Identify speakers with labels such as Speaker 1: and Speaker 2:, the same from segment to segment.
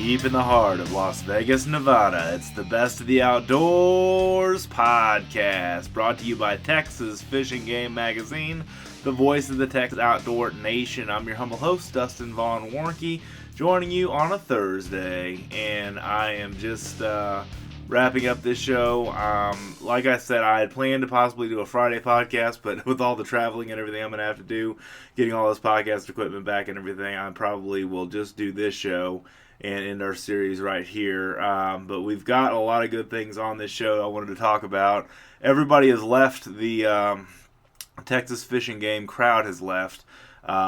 Speaker 1: Deep in the heart of Las Vegas, Nevada, it's the Best of the Outdoors podcast, brought to you by Texas Fishing Game Magazine, the voice of the Texas Outdoor Nation. I'm your humble host, Dustin Warncke, joining you on a Thursday, and I am just wrapping up this show. Like I said, I had planned to possibly do a Friday podcast, but with all the traveling and everything I'm going to have to do, getting all this podcast equipment back and everything, I probably will just do this show and end our series right here. But we've got a lot of good things on this show I wanted to talk about. Everybody has left. The Texas Fishing Game crowd has left.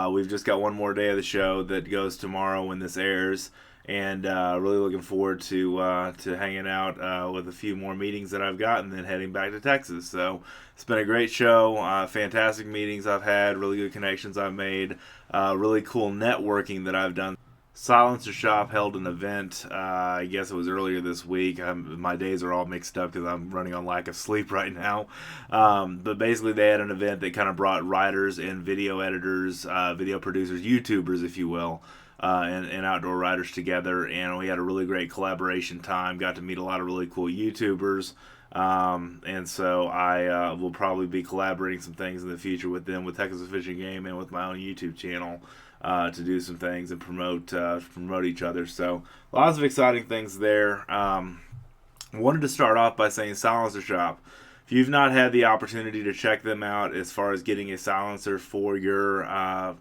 Speaker 1: We've just got one more day of the show that goes tomorrow when this airs. And really looking forward to hanging out with a few more meetings that I've got and then heading back to Texas. So it's been a great show, fantastic meetings I've had, really good connections I've made, really cool networking that I've done. Sliencer Shop held an event, I guess it was earlier this week. My days are all mixed up because I'm running on lack of sleep right now. But basically they had an event that kind of brought writers and video editors, video producers, YouTubers, if you will, and outdoor writers together, and we had a really great collaboration time. Got to meet a lot of really cool YouTubers, and so I will probably be collaborating some things in the future with them, with Texas Fishing Game, and with my own YouTube channel to do some things and promote each other. So lots of exciting things there. Wanted to start off by saying Sliencer Shop. If you've not had the opportunity to check them out as far as getting a silencer for your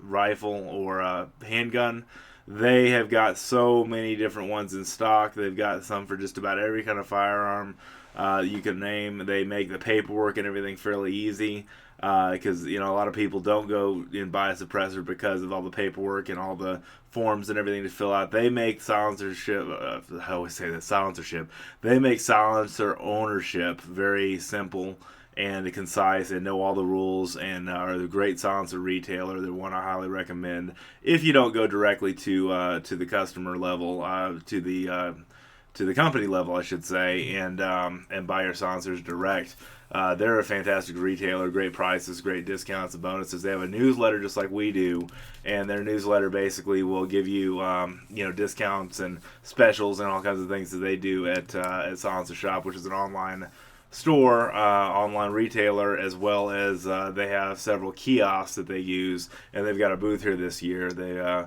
Speaker 1: rifle or handgun, they have got so many different ones in stock. They've got some for just about every kind of firearm you can name. They make the paperwork and everything fairly easy because a lot of people don't go and buy a suppressor because of all the paperwork and all the forms and everything to fill out. They make silencership, I always say that, silencership. They make silencer ownership very simple and concise and know all the rules, and are a great silencer retailer. They're one I highly recommend if you don't go directly to the customer level, to the company level, I should say, and buy your silencers direct. They're a fantastic retailer, great prices, great discounts and bonuses. They have a newsletter just like we do, and their newsletter basically will give you discounts and specials and all kinds of things that they do at Sliencer Shop, which is an online store, online retailer, as well as they have several kiosks that they use, and they've got a booth here this year. They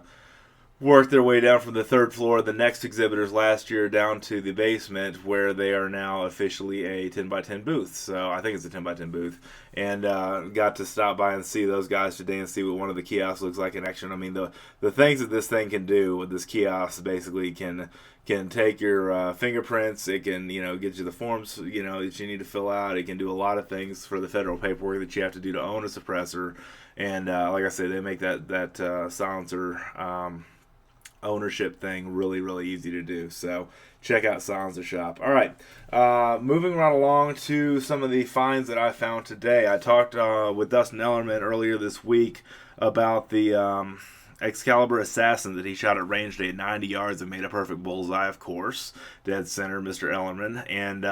Speaker 1: worked their way down from the third floor of the next exhibitors last year down to the basement, where they are now officially a 10x10 booth. So I think it's a 10x10 booth, and got to stop by and see those guys today and see what one of the kiosks looks like in action. I mean, the things that this thing can do with this kiosk basically can take your fingerprints. It can get you the forms that you need to fill out. It can do a lot of things for the federal paperwork that you have to do to own a suppressor. And like I say, they make that silencer ownership thing really, really easy to do. So check out Sliencer Shop. All right, moving right along to some of the finds that I found today. I talked with Dustin Ellerman earlier this week about the Excalibur Assassin that he shot at range day at 90 yards and made a perfect bullseye, of course, dead center, Mr. Ellerman. And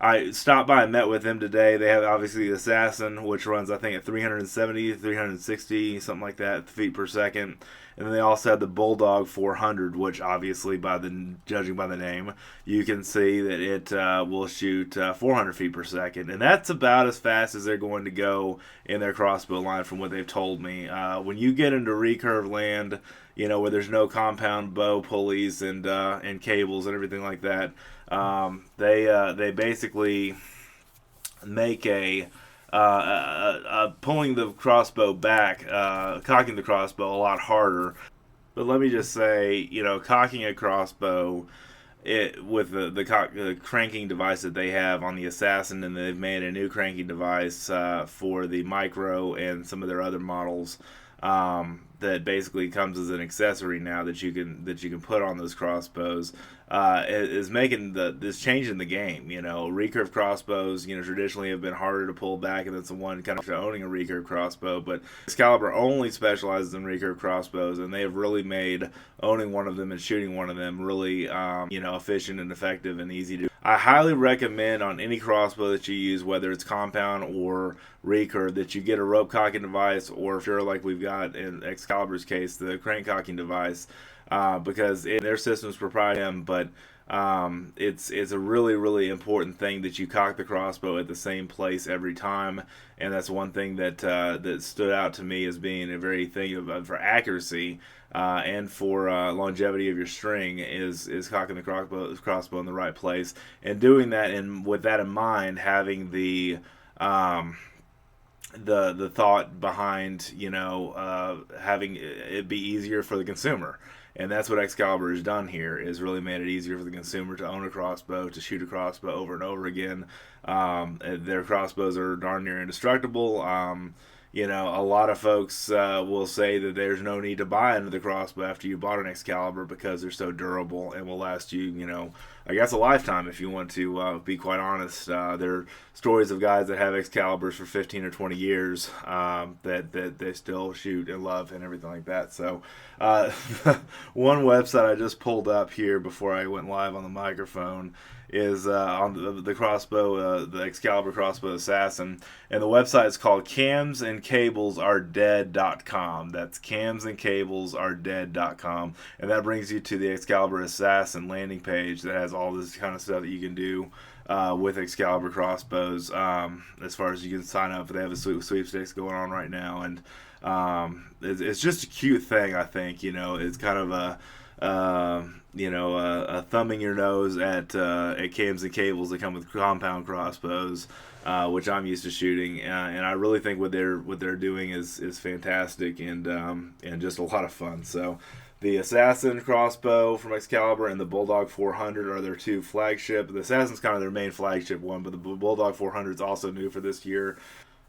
Speaker 1: I stopped by and met with him today. They have obviously the Assassin, which runs I think at 370, 360, something like that feet per second. And then they also had the Bulldog 400, which obviously, judging by the name, you can see that it will shoot 400 feet per second. And that's about as fast as they're going to go in their crossbow line from what they've told me. When you get into recurve land, where there's no compound bow pulleys and cables and everything like that, they basically make pulling the crossbow back, cocking the crossbow a lot harder. But let me just say, cocking a crossbow with the cranking device that they have on the Assassin, and they've made a new cranking device for the Micro and some of their other models that basically comes as an accessory now that you can put on those crossbows. Is making this change in the game. Recurve crossbows, traditionally have been harder to pull back, and that's the one kind of owning a recurve crossbow. But Excalibur only specializes in recurve crossbows, and they have really made owning one of them and shooting one of them really, efficient and effective and easy to do. I highly recommend on any crossbow that you use, whether it's compound or recurve, that you get a rope cocking device, or if you're like we've got in Excalibur's case, the crank cocking device. because their system's proprietary, but it's a really, really important thing that you cock the crossbow at the same place every time, and that's one thing that that stood out to me as being a very thing for accuracy and for longevity of your string is cocking the crossbow in the right place, and doing that, and with that in mind, having the thought behind having it be easier for the consumer. And that's what Excalibur has done here, is really made it easier for the consumer to own a crossbow, to shoot a crossbow over and over again. Their crossbows are darn near indestructible. A lot of folks will say that there's no need to buy another crossbow after you bought an Excalibur because they're so durable and will last you, I guess a lifetime if you want to be quite honest. There are stories of guys that have Excaliburs for 15 or 20 years that they still shoot and love and everything like that. So one website I just pulled up here before I went live on the microphone is on the crossbow, the Excalibur Crossbow Assassin, and the website is called camsandcablesaredead.com. That's camsandcablesaredead.com, and that brings you to the Excalibur Assassin landing page that has all this kind of stuff that you can do with Excalibur crossbows. As far as you can sign up, they have a sweepstakes going on right now, and it's just a cute thing. I think it's kind of a thumbing your nose at cams and cables that come with compound crossbows, which I'm used to shooting, and I really think what they're doing is fantastic and just a lot of fun. So the Assassin crossbow from Excalibur and the Bulldog 400 are their two flagship. The Assassin's kind of their main flagship one, but the Bulldog 400 is also new for this year.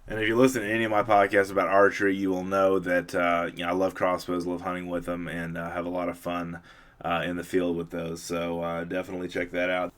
Speaker 1: And if you listen to any of my podcasts about archery, you will know that I love crossbows, love hunting with them, and have a lot of fun in the field with those. So definitely check that out.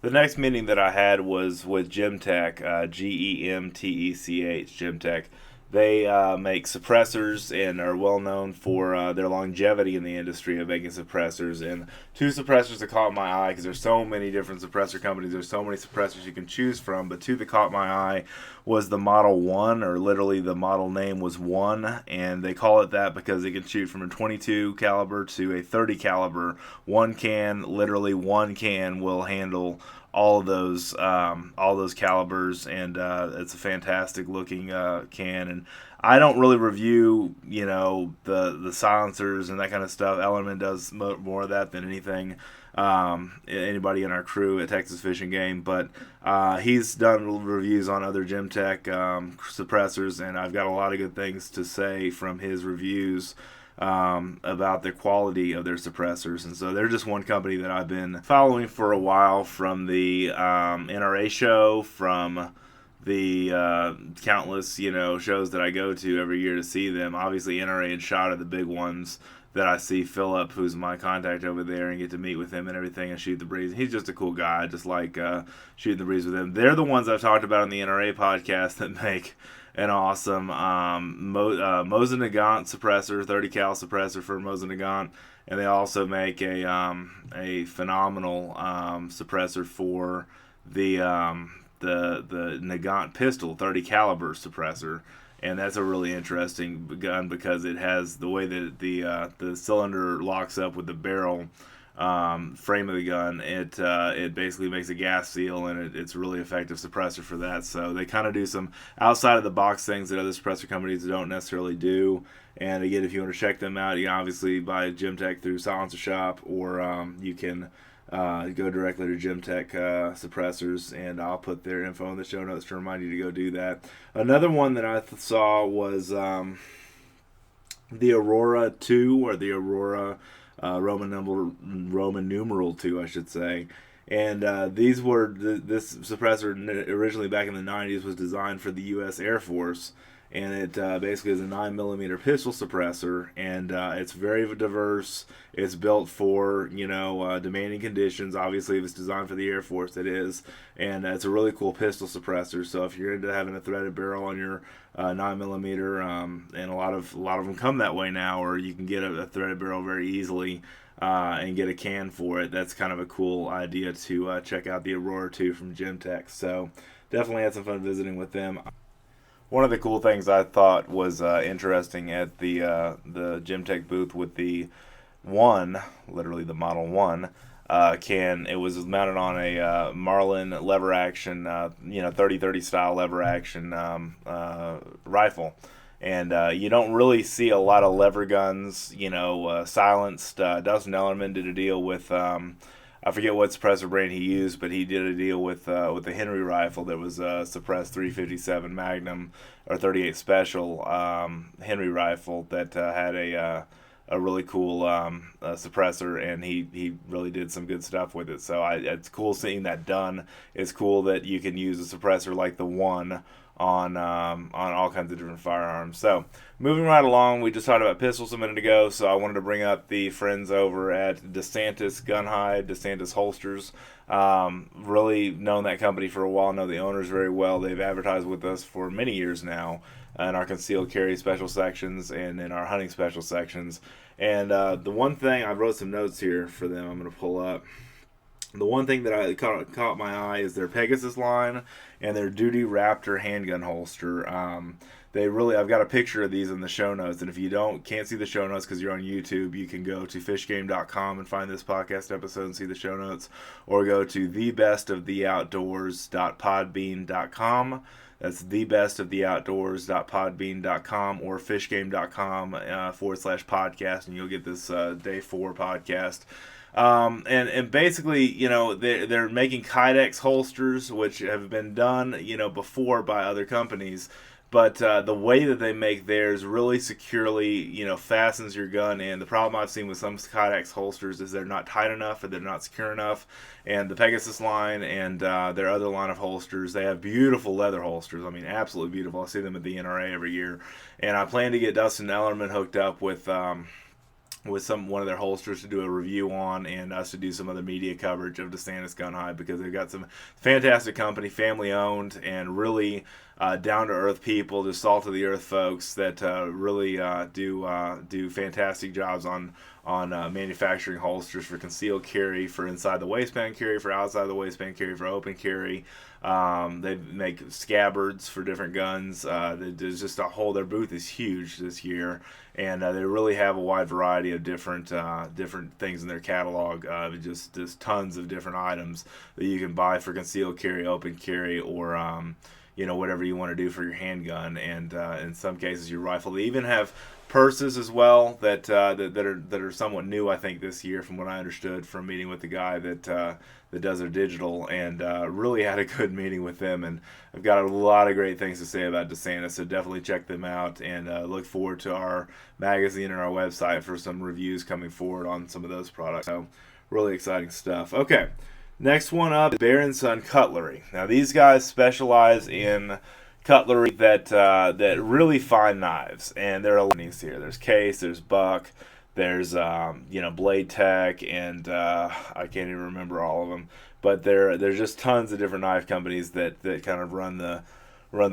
Speaker 1: The next meeting that I had was with Gemtech, Gemtech, Gemtech. They make suppressors and are well known for their longevity in the industry of making suppressors. And two suppressors that caught my eye, because there's so many different suppressor companies, there's so many suppressors you can choose from, but two that caught my eye was the Model 1, or literally the model name was 1, and they call it that because it can shoot from a 22 caliber to a 30 caliber. One can will handle all those calibers, and it's a fantastic looking can. And I don't really review the silencers and that kind of stuff. Ellerman does more of that than anything, anybody in our crew at Texas Fishing Game, but he's done reviews on other Gemtech suppressors, and I've got a lot of good things to say from his reviews about the quality of their suppressors. And so they're just one company that I've been following for a while, from the NRA show, from the countless shows that I go to every year to see them. Obviously NRA and SHOT are the big ones that I see Philip, who's my contact over there, and get to meet with him and everything and shoot the breeze. He's just a cool guy. I just like shooting the breeze with him. They're the ones I've talked about on the NRA podcast that make an awesome Mosin Nagant suppressor, 30 cal suppressor for Mosin Nagant, and they also make a phenomenal suppressor for the Nagant pistol, 30 caliber suppressor. And that's a really interesting gun because it has the way that the cylinder locks up with the barrel frame of the gun. It basically makes a gas seal, and it's a really effective suppressor for that. So they kind of do some outside of the box things that other suppressor companies don't necessarily do. And again, if you want to check them out, you can obviously buy Gemtech through Sliencer Shop, or you can go directly to Gemtech suppressors, and I'll put their info in the show notes to remind you to go do that. Another one that I saw was the Aurora 2, or the Aurora Roman numeral 2, I should say. And these were this suppressor originally back in the 90s was designed for the U.S. Air Force. And it basically is a 9mm pistol suppressor, and it's very diverse. It's built for demanding conditions. Obviously, if it's designed for the Air Force, it is, and it's a really cool pistol suppressor. So if you're into having a threaded barrel on your 9mm, and a lot of them come that way now, or you can get a threaded barrel very easily and get a can for it. That's kind of a cool idea to check out the Aurora 2 from Gemtech. So definitely had some fun visiting with them. One of the cool things I thought was interesting at the Gemtech booth with the 1, literally the Model 1, it was mounted on a Marlin lever action, 30-30 style lever action rifle. And you don't really see a lot of lever guns, silenced. Dustin Ellerman did a deal with, I forget what suppressor brand he used, but he did a deal with the Henry rifle that was suppressed 357 Magnum or 38 Special Henry rifle that had a really cool suppressor, and he really did some good stuff with it. So it's cool seeing that done. It's cool that you can use a suppressor like the one on all kinds of different firearms. So moving right along, we just talked about pistols a minute ago, so I wanted to bring up the friends over at DeSantis Gunhide, DeSantis Holsters. Really known that company for a while, know the owners very well. They've advertised with us for many years now in our concealed carry special sections and in our hunting special sections. And the one thing, I wrote some notes here for them I'm going to pull up. The one thing that I caught my eye is their Pegasus line and their Duty Raptor handgun holster. I've got a picture of these in the show notes, and if you can't see the show notes because you're on YouTube, you can go to fishgame.com and find this podcast episode and see the show notes, or go to thebestoftheoutdoors.podbean.com. That's thebestoftheoutdoors.podbean.com or fishgame.com /podcast, and you'll get this day 4 podcast. And basically, they're making Kydex holsters, which have been done, before by other companies. But the way that they make theirs really securely, fastens your gun in. The problem I've seen with some Kydex holsters is they're not tight enough or they're not secure enough. And the Pegasus line and their other line of holsters, they have beautiful leather holsters. I mean, absolutely beautiful. I see them at the NRA every year. And I plan to get Dustin Ellerman hooked up with one of their holsters to do a review on, and us to do some other media coverage of DeSantis Gunhide, because they've got some fantastic company, family owned, and really down to earth people, just salt of the earth folks that really do fantastic jobs on manufacturing holsters for concealed carry, for inside the waistband carry, for outside the waistband carry, for open carry. They make scabbards for different guns. There's just their booth is huge this year, and they really have a wide variety of different things in their catalog. Just tons of different items that you can buy for concealed carry, open carry, or whatever you want to do for your handgun, and in some cases your rifle. They even have purses as well that are somewhat new, I think, this year, from what I understood from meeting with the guy that does their digital, and really had a good meeting with them, and I've got a lot of great things to say about DeSantis, so definitely check them out, and look forward to our magazine and our website for some reviews coming forward on some of those products. So really exciting stuff. Okay, next one up is Son Cutlery. Now these guys specialize in cutlery that really fine knives, and there are companies here. There's Case, there's Buck, there's Blade Tech, and I can't even remember all of them. But there's just tons of different knife companies that kind of run the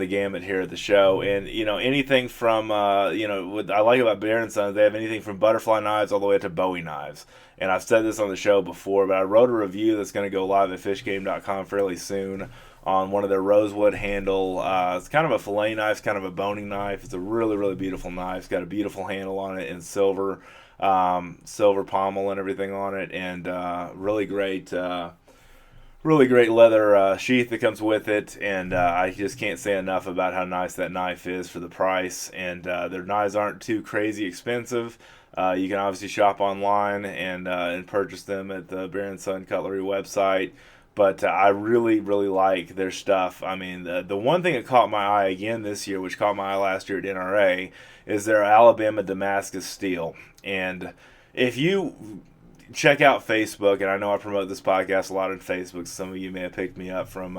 Speaker 1: gamut here at the show. And anything from what I like about Son, they have anything from butterfly knives all the way up to Bowie knives. And I've said this on the show before, but I wrote a review that's going to go live at fishgame.com fairly soon on one of their rosewood handle. It's kind of a fillet knife, it's kind of a boning knife. It's a really, really beautiful knife. It's got a beautiful handle on it in silver pommel and everything on it, and really great leather sheath that comes with it. And I just can't say enough about how nice that knife is for the price. And their knives aren't too crazy expensive. You can obviously shop online and purchase them at the Son Cutlery website. But I really, really like their stuff. I mean, the one thing that caught my eye again this year, which caught my eye last year at NRA, is their Alabama Damascus steel. And if you check out Facebook, and I know I promote this podcast a lot on Facebook, so some of you may have picked me up from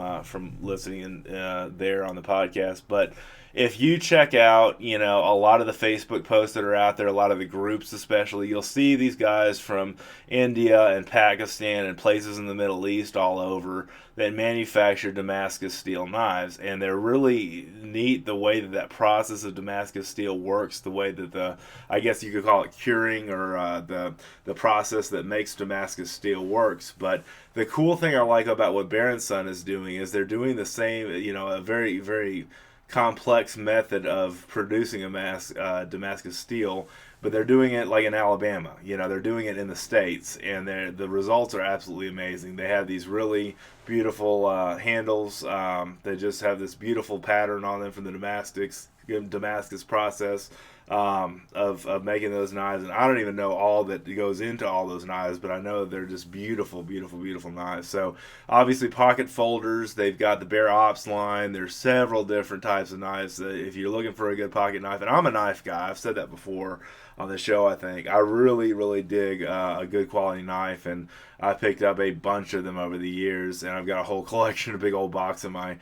Speaker 1: listening there on the podcast, but if you check out, a lot of the Facebook posts that are out there, a lot of the groups especially, you'll see these guys from India and Pakistan and places in the Middle East all over that manufacture Damascus steel knives. And they're really neat the way that process of Damascus steel works, the way that I guess you could call it curing, or the process that makes Damascus steel works. But the cool thing I like about what Son is doing is they're doing the same, a very, very complex method of producing a Damascus steel, but they're doing it like in Alabama. They're doing it in the States, and the results are absolutely amazing. They have these really beautiful handles. They just have this beautiful pattern on them from the Damascus process of making those knives. And I don't even know all that goes into all those knives, but I know they're just beautiful, beautiful, beautiful knives. So obviously pocket folders, they've got the Bear Ops line. There's several different types of knives. If you're looking for a good pocket knife, and I'm a knife guy, I've said that before on the show. I think I really, really dig a good quality knife, and I picked up a bunch of them over the years, and I've got a whole collection, a big old box in my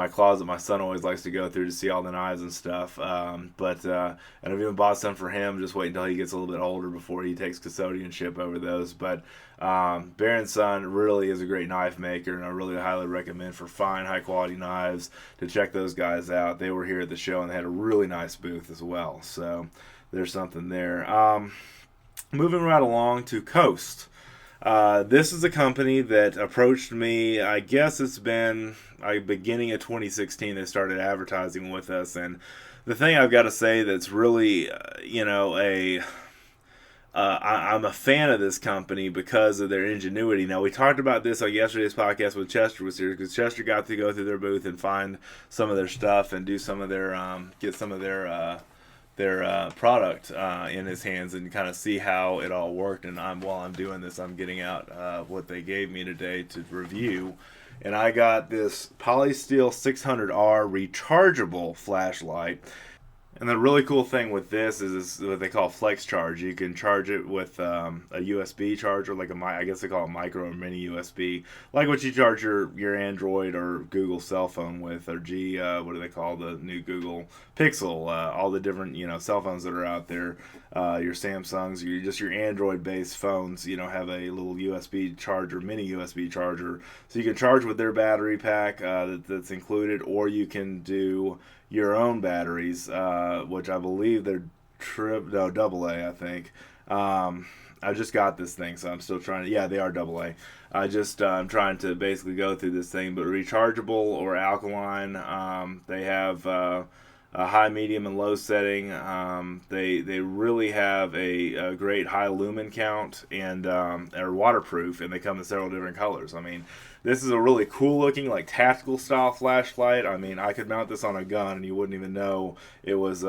Speaker 1: closet. My son always likes to go through to see all the knives and stuff. And I've even bought some for him. Just wait until he gets a little bit older before he takes custodianship over those. But Bear & Son really is a great knife maker, and I really highly recommend for fine, high quality knives to check those guys out. They were here at the show, and they had a really nice booth as well. So there's something there. Moving right along to Coast. This is a company that approached me, I guess it's been beginning of 2016 they started advertising with us, and the thing I've got to say that's really, I'm a fan of this company because of their ingenuity. Now, we talked about this on yesterday's podcast with Chester was here, because Chester got to go through their booth and find some of their stuff and do some of their, get some of their product in his hands and kind of see how it all worked. And while I'm doing this, I'm getting out what they gave me today to review. And I got this Polysteel 600R rechargeable flashlight. And the really cool thing with this is what they call flex charge. You can charge it with a USB charger, like I guess they call it micro or mini USB, like what you charge your Android or Google cell phone with, or what do they call the new Google Pixel? All the different cell phones that are out there, your Samsungs, your Android-based phones, have a little USB charger, mini USB charger, so you can charge with their battery pack that's included, or you can do your own batteries, which I believe they're AA, I think. I just got this thing, so I'm still trying to, yeah, they are AA. I'm trying to basically go through this thing, but rechargeable or alkaline. They have a high, medium, and low setting. They really have a great high lumen count, and are waterproof, and they come in several different colors. I mean, this is a really cool looking, like, tactical style flashlight. I mean, I could mount this on a gun and you wouldn't even know it was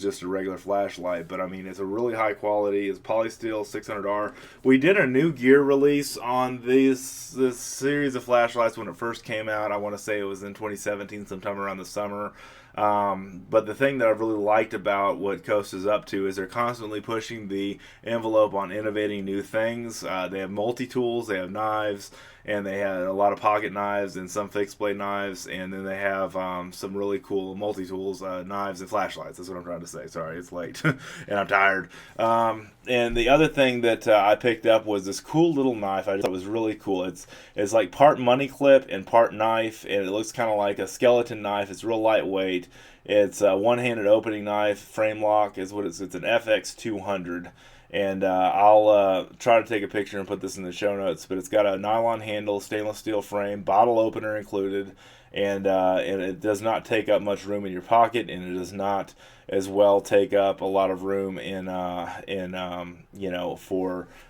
Speaker 1: just a regular flashlight. But I mean, it's a really high quality. It's Polysteel 600R. We did a new gear release on this series of flashlights when it first came out. I want to say it was in 2017, sometime around the summer. But the thing that I've really liked about what Coast is up to is they're constantly pushing the envelope on innovating new things. They have multi-tools, they have knives, and they have a lot of pocket knives and some fixed blade knives, and then they have some really cool multi-tools, knives and flashlights. That's what I'm trying to say. Sorry, it's late and I'm tired. And the other thing that I picked up was this cool little knife. I just thought it was really cool. It's like part money clip and part knife, and it looks kind of like a skeleton knife. It's real lightweight. It's a one-handed opening knife. Frame lock is what it's an FX200. And I'll try to take a picture and put this in the show notes. But it's got a nylon handle, stainless steel frame, bottle opener included, and it does not take up much room in your pocket, and it does not as well take up a lot of room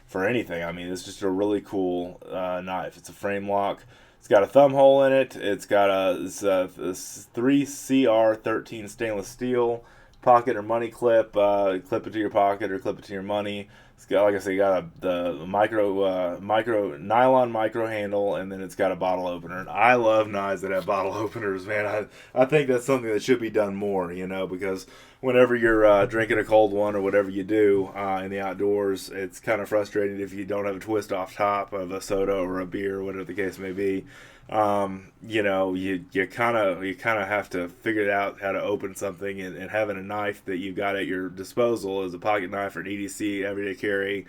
Speaker 1: for anything. I mean, it's just a really cool knife. It's a frame lock. It's got a thumb hole in it. It's got a 3CR13 stainless steel pocket or money clip. Clip it to your pocket or clip it to your money. It's got, like I said, the micro nylon micro handle, and then it's got a bottle opener. And I love knives that have bottle openers, man. I think that's something that should be done more, because whenever you're drinking a cold one or whatever you do in the outdoors, it's kind of frustrating if you don't have a twist off top of a soda or a beer, whatever the case may be. You kind of have to figure out how to open something, and having a knife that you've got at your disposal as a pocket knife or an EDC everyday carry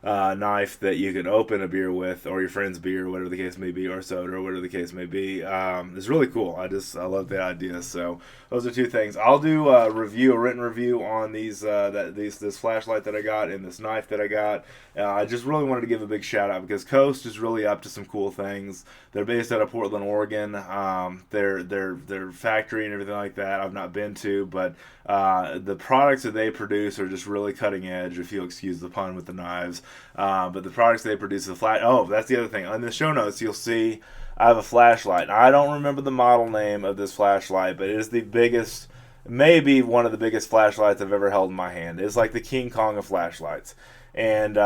Speaker 1: knife that you can open a beer with, or your friend's beer, whatever the case may be, or soda, or whatever the case may be. It's really cool. I love the idea. So those are two things. I'll do a written review on this flashlight that I got and this knife that I got. I just really wanted to give a big shout out because Coast is really up to some cool things. They're based out of Portland, Oregon. Their factory and everything like that I've not been to, but the products that they produce are just really cutting edge, if you'll excuse the pun with the knives. But the products they produce, that's the other thing. On the show notes, you'll see I have a flashlight. Now, I don't remember the model name of this flashlight, but it is the biggest, maybe one of the biggest flashlights I've ever held in my hand. It's like the King Kong of flashlights. And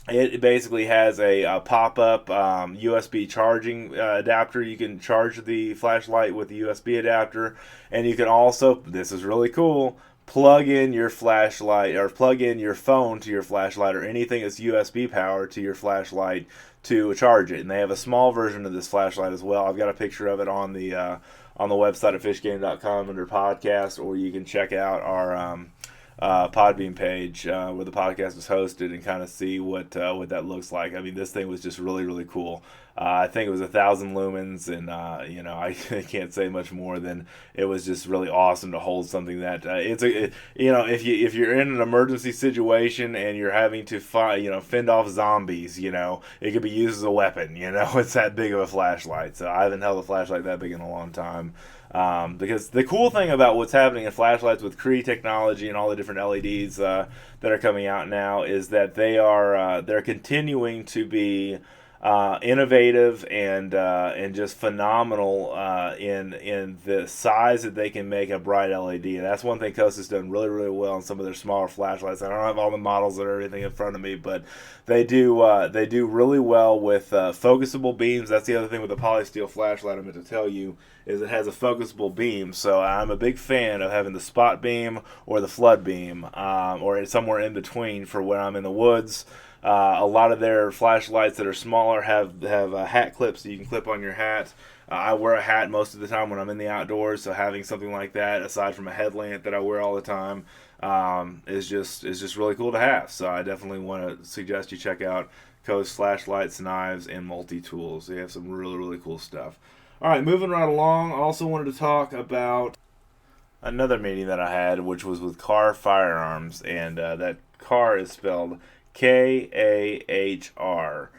Speaker 1: it basically has a pop-up USB charging adapter. You can charge the flashlight with the USB adapter. And you can also, this is really cool, plug in your flashlight or plug in your phone to your flashlight or anything that's USB powered to your flashlight to charge it. And they have a small version of this flashlight as well. I've got a picture of it on the website at fishgame.com under podcast, or you can check out our Podbean page where the podcast is hosted and kind of see what that looks like. I mean, this thing was just really, really cool. I think it was 1,000 lumens, and I can't say much more than it was just really awesome to hold something that if you're in an emergency situation and you're having to fend off zombies, it could be used as a weapon. It's that big of a flashlight. So I haven't held a flashlight that big in a long time. Because the cool thing about what's happening in flashlights with Cree technology and all the different LEDs that are coming out now is that they're continuing to be innovative and just phenomenal in the size that they can make a bright LED. And that's one thing Coast has done really, really well in some of their smaller flashlights. I don't have all the models or everything in front of me, but they do really well with focusable beams. That's the other thing with the polysteel flashlight I meant to tell you, is it has a focusable beam. So I'm a big fan of having the spot beam or the flood beam, or somewhere in between for when I'm in the woods. A lot of their flashlights that are smaller have hat clips that you can clip on your hat. I wear a hat most of the time when I'm in the outdoors, so having something like that, aside from a headlamp that I wear all the time, is just really cool to have. So I definitely want to suggest you check out Coast Flashlights, Knives, and Multi-Tools. They have some really, really cool stuff. All right, moving right along, I also wanted to talk about another meeting that I had, which was with Kahr Firearms, and that Kahr is spelled Kahr.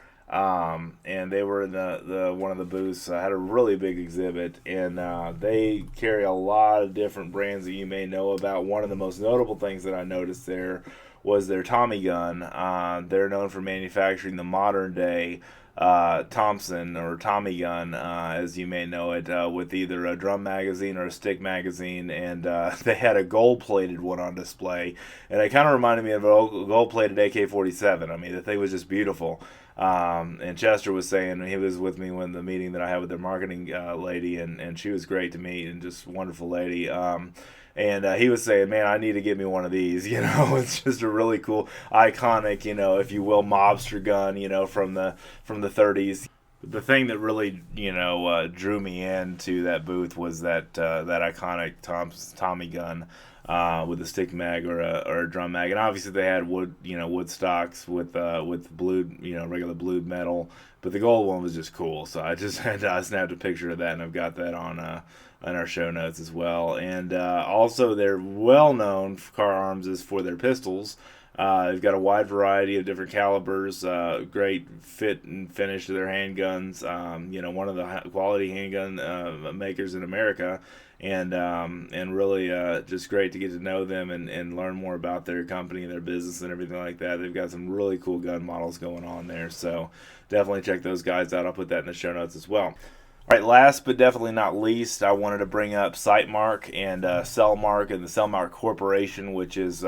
Speaker 1: And they were in the one of the booths. I had a really big exhibit, and they carry a lot of different brands that you may know about. One of the most notable things that I noticed there was their Tommy gun. They're known for manufacturing the modern day Thompson or Tommy gun, as you may know it, with either a drum magazine or a stick magazine, and they had a gold-plated one on display, and it kind of reminded me of a gold-plated AK-47. I mean, the thing was just beautiful. And Chester was saying, he was with me when the meeting that I had with their marketing lady, and she was great to meet and just a wonderful lady. And he was saying, man, I need to get me one of these. It's just a really cool, iconic, if you will, mobster gun, from the 30s. The thing that really, drew me into that booth was that iconic Tommy gun with a stick mag or a drum mag, and obviously they had wood stocks with blued, regular blued metal, but the gold one was just cool. So I snapped a picture of that, and I've got that on our show notes as well. And also, they're well known, Kahr Arms, is for their pistols. They've got a wide variety of different calibers, great fit and finish to their handguns. One of the quality handgun makers in America, and really just great to get to know them and learn more about their company and their business and everything like that. They've got some really cool gun models going on there, so definitely check those guys out. I'll put that in the show notes as well. All right, last but definitely not least, I wanted to bring up Sightmark and Cellmark and the Cellmark Corporation, which is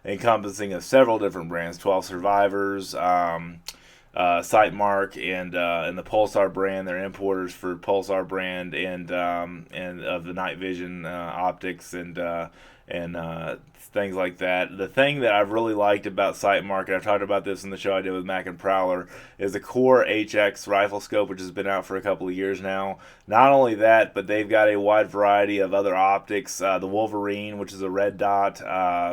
Speaker 1: encompassing of several different brands, 12 Survivors, Sightmark, and the Pulsar brand. They're importers for Pulsar brand and of the night vision optics and and things like that. The thing that I've really liked about Sightmark, and I've talked about this in the show I did with Mac and Prowler, is the Kahr HX rifle scope, which has been out for a couple of years now. Not only that, but they've got a wide variety of other optics. The Wolverine, which is a red dot.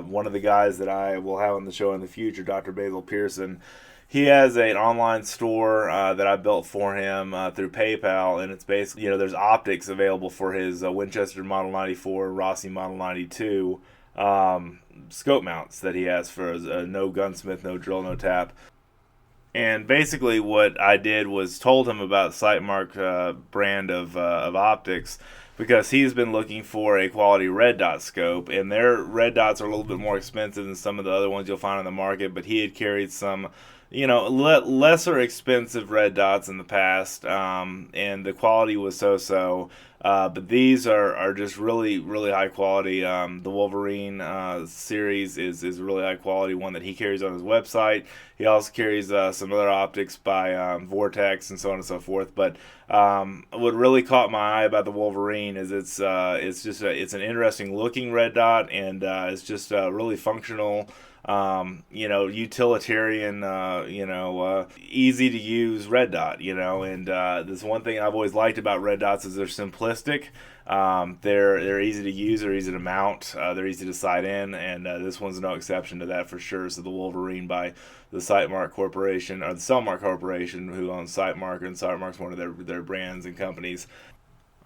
Speaker 1: One of the guys that I will have on the show in the future, Dr. Basil Pearson, he has an online store that I built for him through PayPal, and it's basically, there's optics available for his Winchester Model 94, Rossi Model 92 scope mounts that he has for no gunsmith, no drill, no tap. And basically what I did was told him about Sightmark brand of optics, because he's been looking for a quality red dot scope, and their red dots are a little bit more expensive than some of the other ones you'll find on the market, but he had carried some lesser expensive red dots in the past, and the quality was so-so. But these are just really, really high quality. The Wolverine series is really high quality, one that he carries on his website. He also carries some other optics by Vortex and so on and so forth. But what really caught my eye about the Wolverine is it's an interesting looking red dot, and it's just really functional. Utilitarian, easy to use red dot, and this one thing I've always liked about red dots is they're simplistic. They're easy to use, they're easy to mount, they're easy to sight in, and this one's no exception to that for sure. So the Wolverine by the Sightmark Corporation, or the Cellmark Corporation, who owns Sightmark, and Sightmark's one of their brands and companies.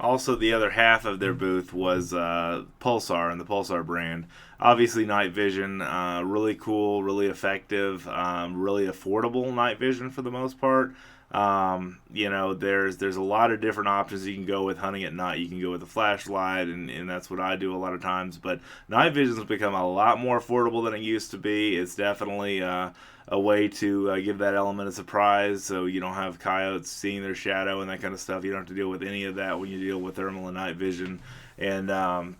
Speaker 1: Also, the other half of their booth was Pulsar and the Pulsar brand. Obviously, night vision, really cool, really effective, really affordable night vision for the most part. There's a lot of different options you can go with hunting at night. You can go with a flashlight, and that's what I do a lot of times. But night vision has become a lot more affordable than it used to be. It's definitely a way to give that element of surprise, so you don't have coyotes seeing their shadow and that kind of stuff. You don't have to deal with any of that when you deal with thermal and night vision. And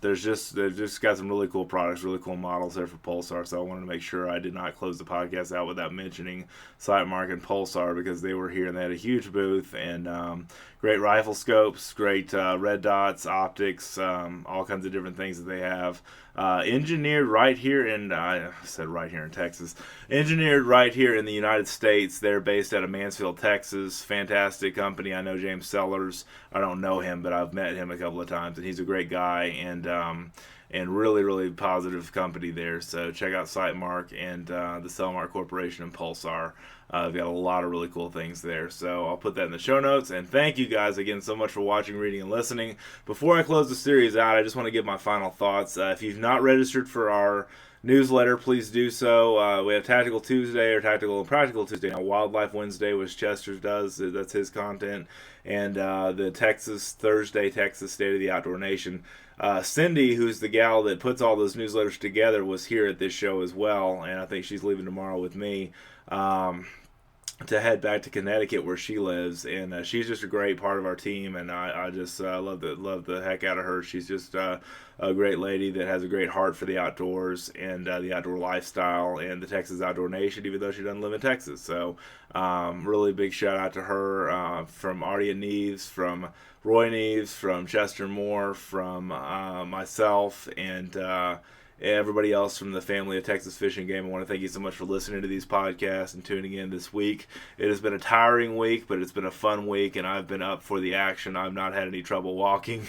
Speaker 1: they've just got some really cool products, really cool models there for Pulsar. So I wanted to make sure I did not close the podcast out without mentioning Sightmark and Pulsar, because they were here and they had a huge booth, and great rifle scopes, great red dots, optics, all kinds of different things that they have. Engineered right here in, I said right here in Texas, engineered right here in the United States. They're based out of Mansfield, Texas. Fantastic company. I know James Sellers. I don't know him, but I've met him a couple of times, and he's a great guy, and really, really positive company there. So check out Sightmark and the Cellmark Corporation and Pulsar. I've got a lot of really cool things there. So I'll put that in the show notes. And thank you guys again so much for watching, reading, and listening. Before I close the series out, I just want to give my final thoughts. If you've not registered for our newsletter, please do so. We have Tactical Tuesday, or Tactical and Practical Tuesday. Now, Wildlife Wednesday, which Chester does. That's his content. And the Thursday Texas State of the Outdoor Nation. Cindy, who's the gal that puts all those newsletters together, was here at this show as well, and I think she's leaving tomorrow with me to head back to Connecticut, where she lives, and she's just a great part of our team, and I just love the heck out of her. She's just a great lady that has a great heart for the outdoors and the outdoor lifestyle and the Texas Outdoor Nation, even though she doesn't live in Texas. So really big shout out to her, from Artie and Neves, from Roy Neves, from Chester Moore, from myself, and everybody else from the family of Texas Fishing Game. I want to thank you so much for listening to these podcasts and tuning in this week. It has been a tiring week, but it's been a fun week, and I've been up for the action. I've not had any trouble walking,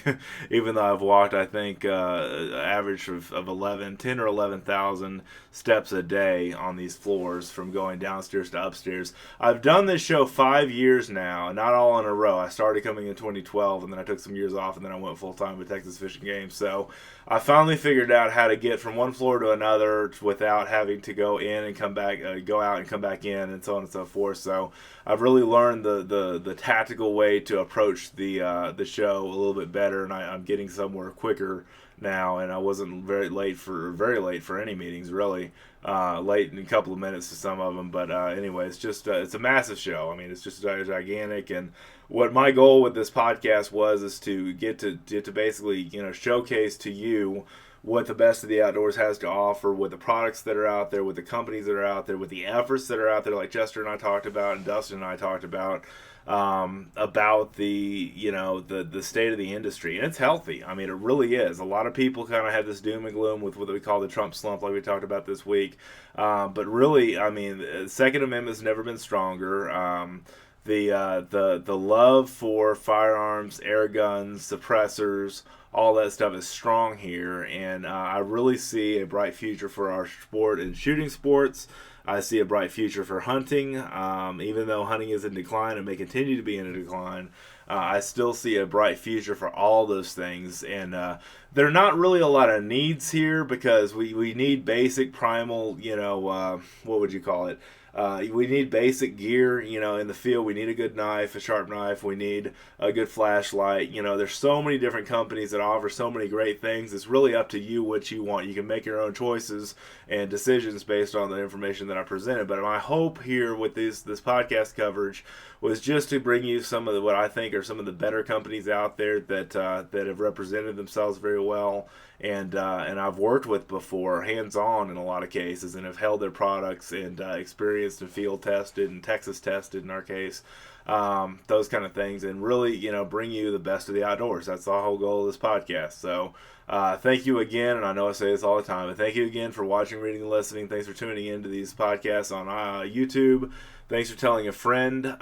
Speaker 1: even though I've walked, I think, average of 10 or 11,000 steps a day on these floors, from going downstairs to upstairs. I've done this show 5 years now, not all in a row. I started coming in 2012, and then I took some years off, and then I went full-time with Texas Fishing Game. So I finally figured out how to get from one floor to another without having to go in and come back, go out and come back in, and so on and so forth. So I've really learned the tactical way to approach the show a little bit better, and I'm getting somewhere quicker now. And I wasn't very late for any meetings, really. Late in a couple of minutes to some of them, but anyway, it's just it's a massive show. I mean, it's just gigantic, and what my goal with this podcast is to get to basically showcase to you what the best of the outdoors has to offer, with the products that are out there, with the companies that are out there, with the efforts that are out there, like Chester and I talked about and Dustin and I talked about the, you know, the state of the industry. And it's healthy. I mean, it really is. A lot of people kind of have this doom and gloom with what we call the Trump slump, like we talked about this week. But really, I mean, the Second Amendment's never been stronger. The love for firearms, air guns, suppressors, all that stuff is strong here, and I really see a bright future for our sport and shooting sports. I see a bright future for hunting, even though hunting is in decline and may continue to be in a decline. I still see a bright future for all those things, and there are not really a lot of needs here because we need basic primal, you know, what would you call it? We need basic gear, you know, in the field. We need a good knife, a sharp knife. We need a good flashlight. You know, there's so many different companies that offer so many great things. It's really up to you what you want. You can make your own choices and decisions based on the information that I presented. But my hope here with this podcast coverage was just to bring you some of what I think are some of the better companies out there that have represented themselves very well. And I've worked with before, hands-on in a lot of cases, and have held their products and experienced and field tested and Texas tested in our case, those kind of things, and really, you know, bring you the best of the outdoors. That's the whole goal of this podcast. So thank you again, and I know I say this all the time, but thank you again for watching, reading, and listening. Thanks for tuning into these podcasts on YouTube. Thanks for telling a friend.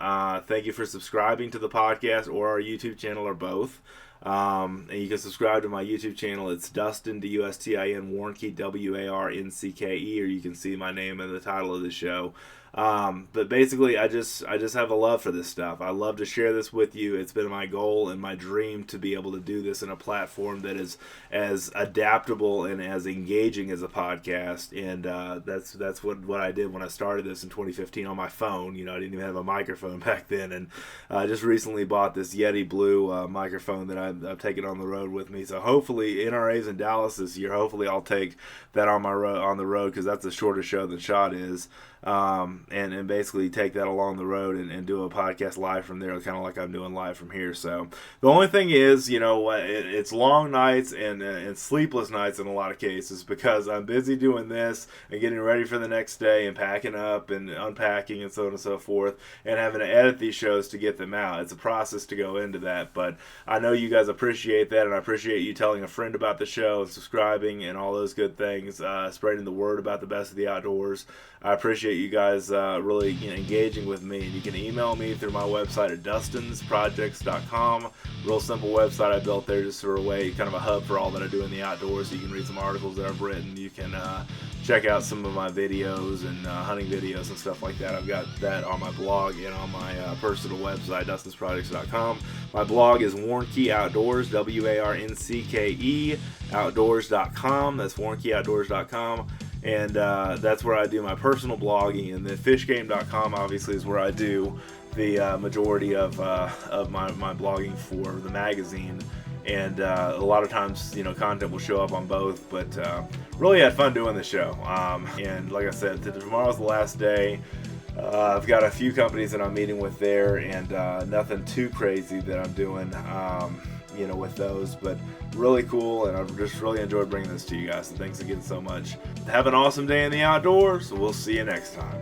Speaker 1: Thank you for subscribing to the podcast or our YouTube channel, or both. And you can subscribe to my YouTube channel. It's Dustin, D-U-S-T-I-N, Warncke, W-A-R-N-C-K-E, or you can see my name in the title of the show. But basically, I just have a love for this stuff. I love to share this with you. It's been my goal and my dream to be able to do this in a platform that is as adaptable and as engaging as a podcast. And that's what I did when I started this in 2015 on my phone. You know, I didn't even have a microphone back then, and I just recently bought this Yeti Blue microphone that I've taken on the road with me. So hopefully, NRA's in Dallas this year. Hopefully, I'll take that on the road, because that's a shorter show than Shot is. And basically take that along the road and do a podcast live from there, kind of like I'm doing live from here. So the only thing is, you know, it's long nights and sleepless nights in a lot of cases, because I'm busy doing this and getting ready for the next day and packing up and unpacking and so on and so forth, and having to edit these shows to get them out. It's a process to go into that, but I know you guys appreciate that, and I appreciate you telling a friend about the show and subscribing and all those good things, spreading the word about the best of the outdoors. I appreciate you guys really engaging with me. And you can email me through my website at dustinsprojects.com. Real simple website I built there, just sort of way, kind of a hub for all that I do in the outdoors. So you can read some articles that I've written. You can check out some of my videos and hunting videos and stuff like that. I've got that on my blog and on my personal website, dustinsprojects.com. My blog is Warncke Outdoors, W-A-R-N-C-K-E, outdoors.com. That's warnckeoutdoors.com. And that's where I do my personal blogging, and then fishgame.com obviously is where I do the majority of my blogging for the magazine. And a lot of times, you know, content will show up on both, but really had fun doing the show. And like I said, tomorrow's the last day. I've got a few companies that I'm meeting with there, and nothing too crazy that I'm doing, you know, with those, but really cool, and I've just really enjoyed bringing this to you guys. So thanks again so much. Have an awesome day in the outdoors. We'll see you next time.